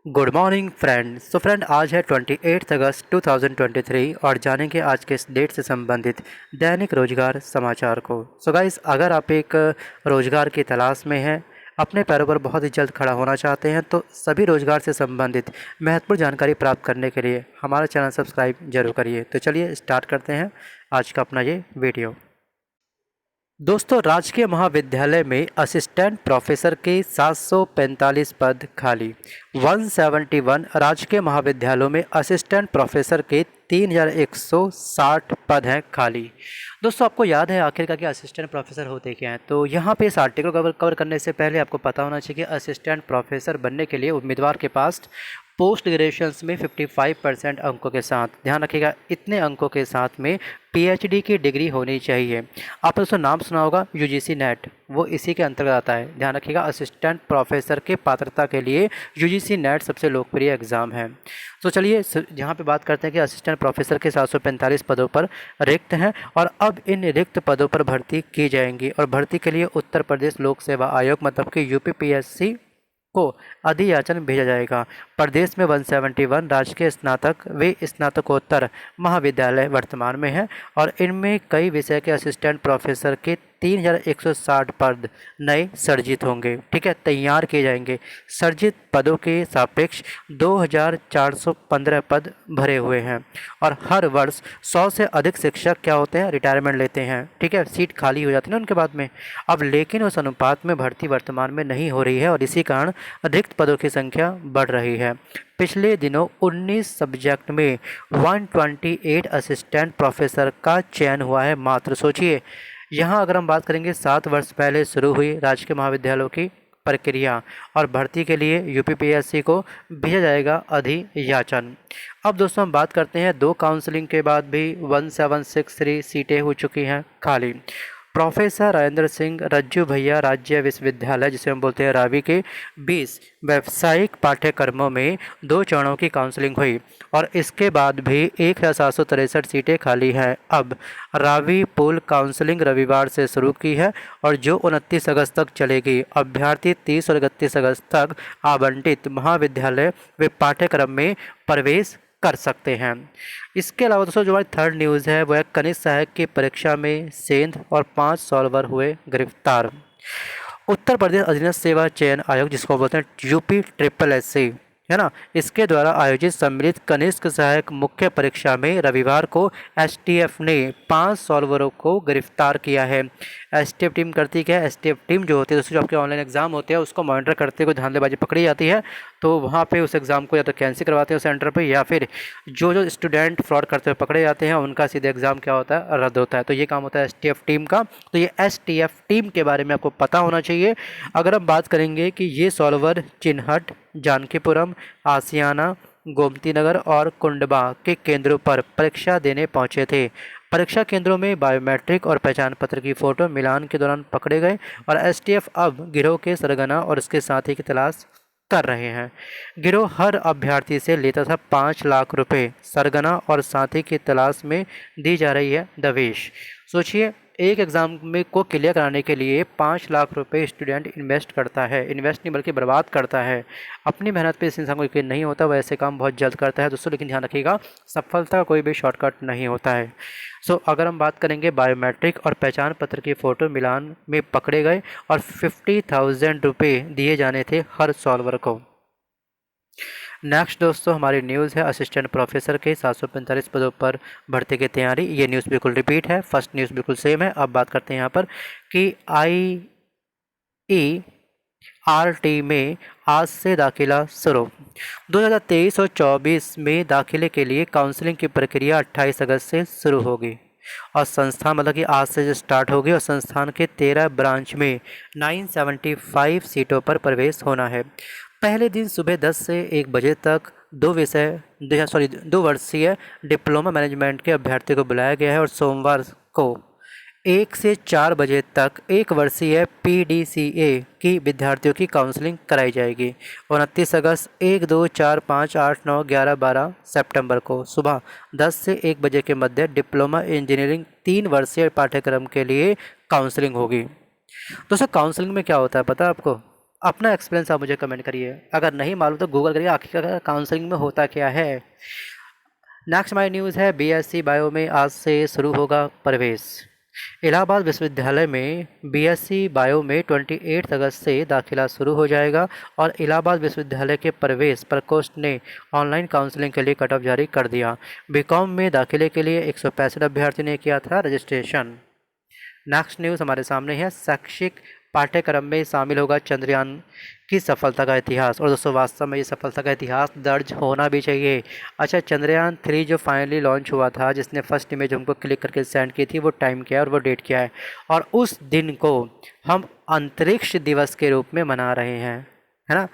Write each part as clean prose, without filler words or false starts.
Good morning friends. Friend आज है 28 अगस्त 2023 और जानेंगे आज के इस डेट से संबंधित दैनिक रोजगार समाचार को। गाइस, अगर आप एक रोजगार की तलाश में हैं, अपने पैरों पर बहुत ही जल्द खड़ा होना चाहते हैं, तो सभी रोजगार से संबंधित महत्वपूर्ण जानकारी प्राप्त करने के लिए हमारा चैनल सब्सक्राइब जरूर करिए। तो चलिए स्टार्ट करते हैं आज का अपना ये वीडियो। दोस्तों, राजकीय महाविद्यालय में असिस्टेंट प्रोफेसर के 745 पद खाली। 171 राजकीय महाविद्यालयों में असिस्टेंट प्रोफेसर के 3160 पद हैं खाली। दोस्तों, आपको याद है आखिरकार कि असिस्टेंट प्रोफेसर होते क्या हैं? तो यहाँ पे इस आर्टिकल कवर करने से पहले आपको पता होना चाहिए कि असिस्टेंट प्रोफेसर बनने के लिए उम्मीदवार के पास पोस्ट ग्रेजुएशन में 55% अंकों के साथ, ध्यान रखिएगा, इतने अंकों के साथ में पीएचडी की डिग्री होनी चाहिए। आपने दोस्तों नाम सुना होगा यूजीसी नेट, वो इसी के अंतर्गत आता है। ध्यान रखिएगा, असिस्टेंट प्रोफेसर के पात्रता के लिए यूजीसी नेट सबसे लोकप्रिय एग्जाम है। तो चलिए यहाँ पे बात करते हैं कि असिस्टेंट प्रोफेसर के 745 पदों पर रिक्त हैं और अब इन रिक्त पदों पर भर्ती की जाएंगी। और भर्ती के लिए उत्तर प्रदेश लोक सेवा आयोग मतलब कि यूपीपीएससी को अधियाचन भेजा जाएगा। प्रदेश में 171 राजकीय स्नातक व स्नातकोत्तर महाविद्यालय वर्तमान में हैं और इनमें कई विषय के असिस्टेंट प्रोफेसर के 3160 पद नए सर्जित होंगे। ठीक है, तैयार किए जाएंगे। सर्जित पदों के सापेक्ष 2415 पद भरे हुए हैं और हर वर्ष 100 से अधिक शिक्षक क्या होते हैं, रिटायरमेंट लेते हैं। ठीक है, सीट खाली हो जाती है ना उनके बाद में। अब लेकिन उस अनुपात में भर्ती वर्तमान में नहीं हो रही है और इसी कारण रिक्त पदों की संख्या बढ़ रही है। पिछले दिनों 19 सब्जेक्ट में 128 असिस्टेंट प्रोफेसर का चयन हुआ है मात्र। सोचिए, यहाँ अगर हम बात करेंगे 7 वर्ष पहले शुरू हुई राजकीय महाविद्यालयों की प्रक्रिया और भर्ती के लिए यूपीपीएससी को भेजा जाएगा अधियाचन। अब दोस्तों हम बात करते हैं, 2 काउंसलिंग के बाद भी 1763 सीटें हो चुकी हैं खाली। प्रोफेसर राजेंद्र सिंह रज्जू भैया राज्य विश्वविद्यालय जिसे हम बोलते हैं रावी के 20 व्यावसायिक पाठ्यक्रमों में 2 चरणों की काउंसलिंग हुई और इसके बाद भी 1763 सीटें खाली हैं। अब रावी पूल काउंसलिंग रविवार से शुरू की है और जो 29 अगस्त तक चलेगी। अभ्यर्थी 30 और 31 अगस्त तक आवंटित महाविद्यालय व पाठ्यक्रम में प्रवेश कर सकते हैं। इसके अलावा दोस्तों जो हमारी थर्ड न्यूज़ है वो है कनिष्ठ सहायक की परीक्षा में सेंध और 5 सॉल्वर हुए गिरफ्तार। उत्तर प्रदेश अधीनस्थ सेवा चयन आयोग जिसको बोलते हैं यूपी ट्रिपल एस सी, है ना, इसके द्वारा आयोजित सम्मिलित कनिष्ठ सहायक मुख्य परीक्षा में रविवार को एसटीएफ ने 5 सॉल्वरों को गिरफ्तार किया है। एसटीएफ टीम करती क्या है? एसटीएफ टीम जो होती है दोस्तों, जो आपके ऑनलाइन एग्जाम होते हैं उसको मॉनिटर करते हुए धांधलेबाजी पकड़ी जाती है, तो वहाँ पे उस एग्ज़ाम को या तो कैंसिल करवाते हैं सेंटर पे, या फिर जो जो स्टूडेंट फ्रॉड करते हुए पकड़े जाते हैं उनका सीधे एग्ज़ाम क्या होता है, रद्द होता है। तो ये काम होता है एसटीएफ टीम का। तो ये एसटीएफ टीम के बारे में आपको पता होना चाहिए। अगर हम बात करेंगे कि ये सॉल्वर चिन्हट, जानकीपुरम, आसियाना, गोमती नगर और कुंडबा के केंद्रों पर परीक्षा देने पहुंचे थे। परीक्षा केंद्रों में बायोमेट्रिक और पहचान पत्र की फ़ोटो मिलान के दौरान पकड़े गए और एसटीएफ अब गिरोह के सरगना और उसके साथी की तलाश कर रहे हैं। गिरोह हर अभ्यर्थी से लेता था 5 लाख रुपए। सरगना और साथी की तलाश में दी जा रही है दबिश। सोचिए, एक एग्ज़ाम में को क्लियर कराने के लिए 5 लाख रुपए स्टूडेंट इन्वेस्ट करता है, इन्वेस्ट नहीं बल्कि बर्बाद करता है। अपनी मेहनत पे इस इंसान को यकीन नहीं होता, वैसे काम बहुत जल्द करता है दोस्तों। लेकिन ध्यान रखिएगा, सफलता का कोई भी शॉर्टकट नहीं होता है। अगर हम बात करेंगे बायोमेट्रिक और पहचान पत्र की फ़ोटो मिलान में पकड़े गए और 50,000 रुपये दिए जाने थे हर सॉल्वर को। नेक्स्ट दोस्तों हमारी न्यूज़ है असिस्टेंट प्रोफेसर के 745 पदों पर भर्ती की तैयारी। ये न्यूज़ बिल्कुल रिपीट है, फर्स्ट न्यूज़ बिल्कुल सेम है। अब बात करते हैं यहाँ पर कि IERT में आज से दाखिला शुरू। 2023 और 24 में दाखिले के लिए काउंसलिंग की प्रक्रिया 28 अगस्त से शुरू होगी और संस्थान मतलब कि आज से जो स्टार्ट होगी और संस्थान के 13 ब्रांच में 975 सीटों पर प्रवेश होना है। पहले दिन सुबह 10 से 1 बजे तक 2 वर्षीय डिप्लोमा मैनेजमेंट के अभ्यर्थी को बुलाया गया है और सोमवार को 1 से 4 बजे तक 1 वर्षीय PDCA की विद्यार्थियों की काउंसलिंग कराई जाएगी। 29 अगस्त 1, 2, 4, 5, 8, 9, 11, 12 सितंबर को सुबह 10 से 1 बजे के मध्य डिप्लोमा इंजीनियरिंग 3 वर्षीय पाठ्यक्रम के लिए काउंसलिंग होगी। दोस्तों काउंसलिंग में क्या होता है पता है आपको? अपना एक्सपीरियंस आप मुझे कमेंट करिए। अगर नहीं मालूम तो गूगल करिए आखिर काउंसलिंग में होता क्या है। नेक्स्ट माई न्यूज़ है बीएससी बायो में आज से शुरू होगा प्रवेश। इलाहाबाद विश्वविद्यालय में बीएससी बायो में 28 अगस्त से दाखिला शुरू हो जाएगा और इलाहाबाद विश्वविद्यालय के प्रवेश प्रकोष्ठ ने ऑनलाइन काउंसलिंग के लिए कट ऑफ जारी कर दिया। बीकॉम में दाखिले के लिए 165 अभ्यर्थी ने किया था रजिस्ट्रेशन। नेक्स्ट न्यूज़ हमारे सामने है शैक्षिक पाठ्यक्रम में शामिल होगा चंद्रयान की सफलता का इतिहास। और दोस्तों वास्तव में ये सफलता का इतिहास दर्ज होना भी चाहिए। अच्छा, चंद्रयान 3 जो फाइनली लॉन्च हुआ था, जिसने फर्स्ट इमेज हमको क्लिक करके सेंड की थी, वो टाइम क्या है और वो डेट क्या है, और उस दिन को हम अंतरिक्ष दिवस के रूप में मना रहे हैं, है ना,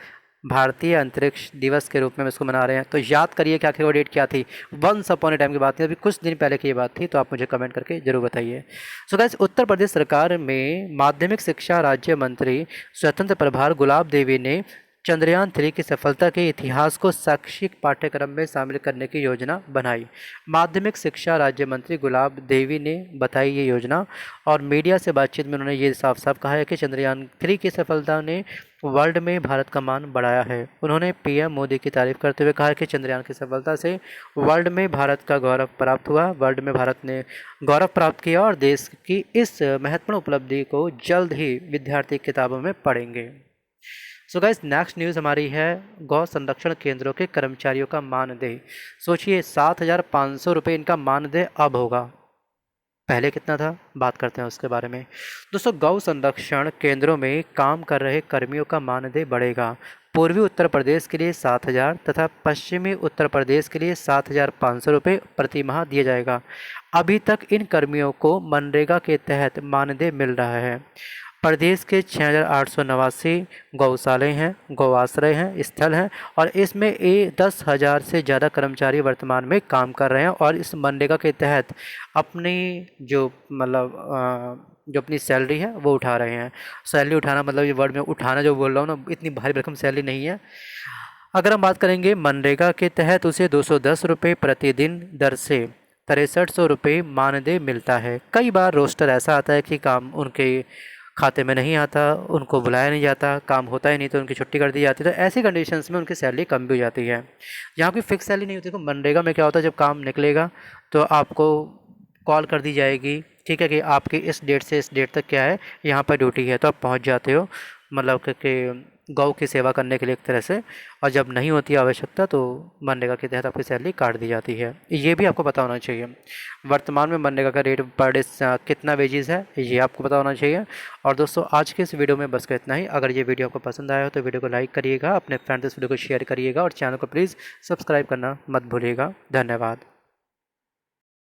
भारतीय अंतरिक्ष दिवस के रूप में हम इसको मना रहे हैं। तो याद करिए कि आखिर वो डेट क्या थी। वंस अपॉन ए टाइम की बात थी, अभी कुछ दिन पहले की ये बात थी। तो आप मुझे कमेंट करके जरूर बताइए। सो गाइस, उत्तर प्रदेश सरकार में माध्यमिक शिक्षा राज्य मंत्री स्वतंत्र प्रभार गुलाब देवी ने चंद्रयान 3 की सफलता के इतिहास को शैक्षिक पाठ्यक्रम में शामिल करने की योजना बनाई। माध्यमिक शिक्षा राज्य मंत्री गुलाब देवी ने बताई ये योजना, और मीडिया से बातचीत में उन्होंने ये साफ साफ कहा है कि चंद्रयान 3 की सफलता ने वर्ल्ड में भारत का मान बढ़ाया है। उन्होंने पीएम मोदी की तारीफ करते हुए कहा कि चंद्रयान की सफलता से वर्ल्ड में भारत का गौरव प्राप्त हुआ, वर्ल्ड में भारत ने गौरव प्राप्त किया और देश की इस महत्वपूर्ण उपलब्धि को जल्द ही विद्यार्थी किताबों में पढ़ेंगे। सो गाइस, नेक्स्ट न्यूज़ हमारी है गौ संरक्षण केंद्रों के कर्मचारियों का मानदेय। सोचिए 7,500 रुपये इनका मानदेय अब होगा, पहले कितना था, बात करते हैं उसके बारे में। दोस्तों, गौ संरक्षण केंद्रों में काम कर रहे कर्मियों का मानदेय बढ़ेगा। पूर्वी उत्तर प्रदेश के लिए 7,000 तथा पश्चिमी उत्तर प्रदेश के लिए 7,500 रुपये प्रति माह दिया जाएगा। अभी तक इन कर्मियों को मनरेगा के तहत मानदेय मिल रहा है। प्रदेश के 6,889 गौशाले हैं, गौआश्रय हैं, स्थल हैं, और इसमें 10,000 से ज़्यादा कर्मचारी वर्तमान में काम कर रहे हैं और इस मनरेगा के तहत अपनी जो जो अपनी सैलरी है वो उठा रहे हैं। सैलरी उठाना मतलब ये वर्ड में उठाना जो बोल रहा हूँ ना, इतनी भारी भरकम सैलरी नहीं है। अगर हम बात करेंगे मनरेगा के तहत उसे 210 रुपये प्रतिदिन दर से 6300 रुपये मानदेय मिलता है। कई बार रोस्टर ऐसा आता है कि काम उनके खाते में नहीं आता, उनको बुलाया नहीं जाता, काम होता ही नहीं तो उनकी छुट्टी कर दी जाती है। तो ऐसी कंडीशंस में उनकी सैलरी कम भी हो जाती है। यहाँ की फिक्स सैलरी नहीं होती। तो मनरेगा में क्या होता है, जब काम निकलेगा तो आपको कॉल कर दी जाएगी, ठीक है, कि आपकी इस डेट से इस डेट तक क्या है यहाँ पर ड्यूटी है, तो आप पहुँच जाते हो, मतलब कि गौ की सेवा करने के लिए एक तरह से। और जब नहीं होती आवश्यकता तो मनरेगा के तहत आपकी सैलरी काट दी जाती है। ये भी आपको पता होना चाहिए। वर्तमान में मनरेगा का रेट पर डे कितना वेजेस है ये आपको पता होना चाहिए। और दोस्तों, आज के इस वीडियो में बस का इतना ही। अगर ये वीडियो आपको पसंद आया हो तो वीडियो को लाइक करिएगा, अपने फ्रेंड्स इस वीडियो को शेयर करिएगा और चैनल को प्लीज़ सब्सक्राइब करना मत भूलिएगा। धन्यवाद।